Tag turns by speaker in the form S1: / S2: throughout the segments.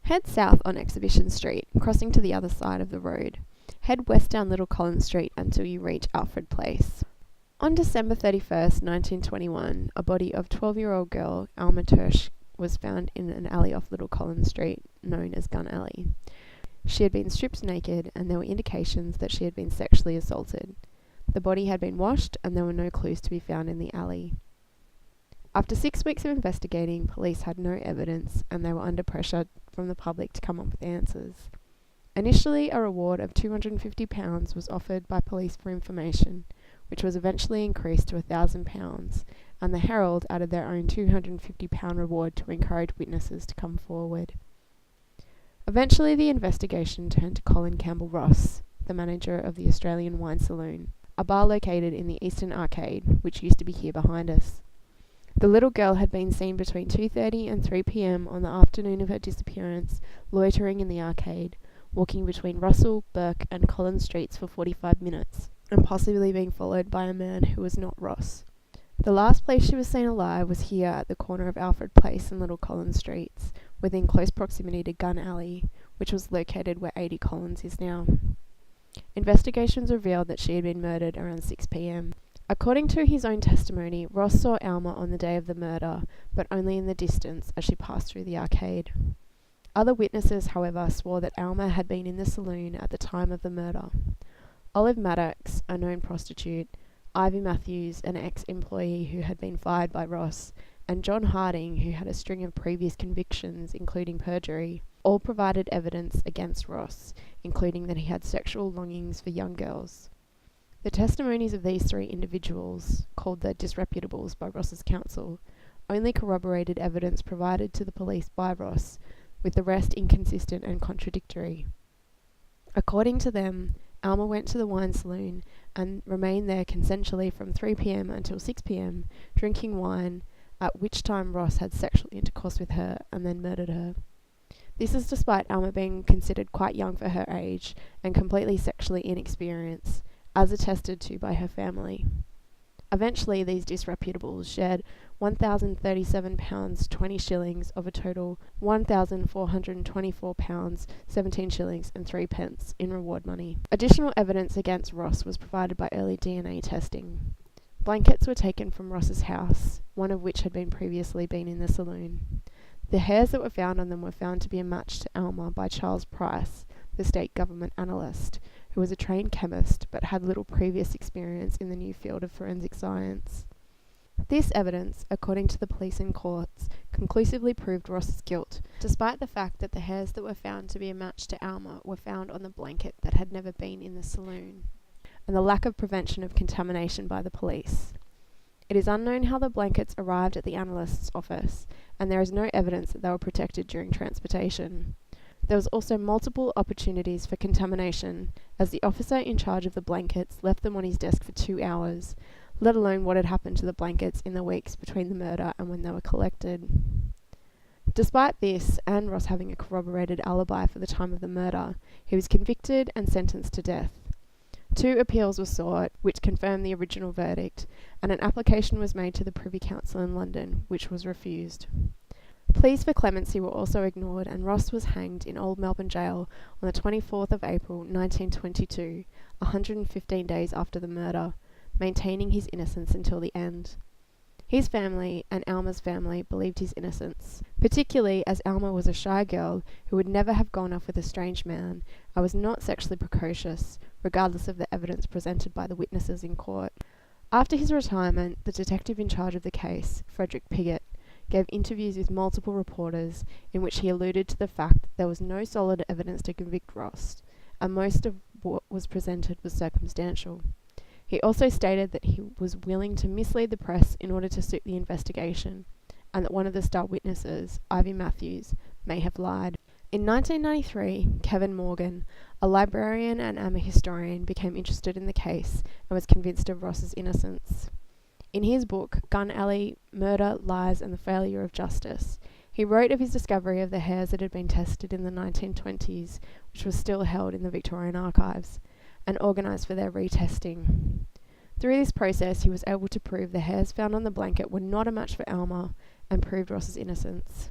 S1: Head south on Exhibition Street, crossing to the other side of the road. Head west down Little Collins Street until you reach Alfred Place. On December 31st, 1921, a body of 12-year-old girl, Alma Tersch, was found in an alley off Little Collins Street, known as Gun Alley. She had been stripped naked, and there were indications that she had been sexually assaulted. The body had been washed, and there were no clues to be found in the alley. After 6 weeks of investigating, police had no evidence, and they were under pressure from the public to come up with answers. Initially, a reward of £250 was offered by police for information, which was eventually increased to £1,000, and the Herald added their own £250 reward to encourage witnesses to come forward. Eventually, the investigation turned to Colin Campbell Ross, the manager of the Australian Wine Saloon, a bar located in the Eastern Arcade, which used to be here behind us. The little girl had been seen between 2:30 and 3 p.m. on the afternoon of her disappearance, loitering in the arcade, walking between Russell, Burke and Collins Streets for 45 minutes, and possibly being followed by a man who was not Ross. The last place she was seen alive was here at the corner of Alfred Place and Little Collins Streets, within close proximity to Gun Alley, which was located where 80 Collins is now. Investigations revealed that she had been murdered around 6 p.m. According to his own testimony, Ross saw Alma on the day of the murder, but only in the distance as she passed through the arcade. Other witnesses, however, swore that Alma had been in the saloon at the time of the murder. Olive Maddox, a known prostitute, Ivy Matthews, an ex-employee who had been fired by Ross, and John Harding, who had a string of previous convictions, including perjury, all provided evidence against Ross, including that he had sexual longings for young girls. The testimonies of these three individuals, called the disreputables by Ross's counsel, only corroborated evidence provided to the police by Ross, with the rest inconsistent and contradictory. According to them, Alma went to the wine saloon and remained there consensually from 3 p.m. until 6 p.m, drinking wine, at which time Ross had sexual intercourse with her and then murdered her. This is despite Alma being considered quite young for her age and completely sexually inexperienced, as attested to by her family. Eventually, these disreputables shared £1,037 20 shillings of a total £1,424 17 shillings and 3 pence in reward money. Additional evidence against Ross was provided by early DNA testing. Blankets were taken from Ross's house, one of which had previously been in the saloon. The hairs that were found on them were found to be a match to Alma by Charles Price, the state government analyst, who was a trained chemist but had little previous experience in the new field of forensic science. This evidence, according to the police and courts, conclusively proved Ross's guilt, despite the fact that the hairs that were found to be a match to Alma were found on the blanket that had never been in the saloon, and the lack of prevention of contamination by the police. It is unknown how the blankets arrived at the analyst's office, and there is no evidence that they were protected during transportation. There was also multiple opportunities for contamination, as the officer in charge of the blankets left them on his desk for 2 hours, let alone what had happened to the blankets in the weeks between the murder and when they were collected. Despite this, and Ross having a corroborated alibi for the time of the murder, he was convicted and sentenced to death. 2 appeals were sought, which confirmed the original verdict, and an application was made to the Privy Council in London, which was refused. Pleas for clemency were also ignored, and Ross was hanged in Old Melbourne Jail on the 24th of April 1922, 115 days after the murder, maintaining his innocence until the end. His family and Alma's family believed his innocence, particularly as Alma was a shy girl who would never have gone off with a strange man and was not sexually precocious, regardless of the evidence presented by the witnesses in court. After his retirement, the detective in charge of the case, Frederick Piggott, gave interviews with multiple reporters in which he alluded to the fact that there was no solid evidence to convict Ross, and most of what was presented was circumstantial. He also stated that he was willing to mislead the press in order to suit the investigation, and that one of the star witnesses, Ivy Matthews, may have lied. In 1993, Kevin Morgan, a librarian and amateur historian, became interested in the case and was convinced of Ross's innocence. In his book, Gun Alley, Murder, Lies and the Failure of Justice, he wrote of his discovery of the hairs that had been tested in the 1920s, which was still held in the Victorian archives, and organised for their retesting. Through this process, he was able to prove the hairs found on the blanket were not a match for Alma, and proved Ross's innocence.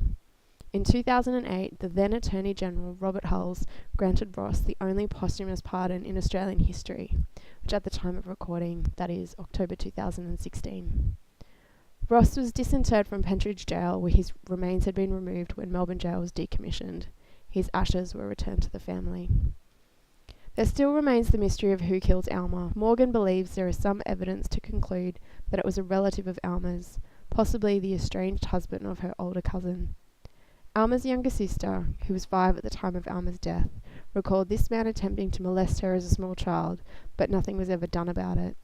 S1: In 2008, the then Attorney General Robert Hulls granted Ross the only posthumous pardon in Australian history, which at the time of recording, that is October 2016. Ross was disinterred from Pentridge Jail, where his remains had been removed when Melbourne Jail was decommissioned. His ashes were returned to the family. There still remains the mystery of who killed Alma. Morgan believes there is some evidence to conclude that it was a relative of Alma's, possibly the estranged husband of her older cousin. Alma's younger sister, who was 5 at the time of Alma's death, recalled this man attempting to molest her as a small child, but nothing was ever done about it.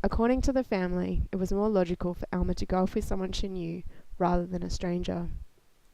S1: According to the family, it was more logical for Alma to go off with someone she knew rather than a stranger.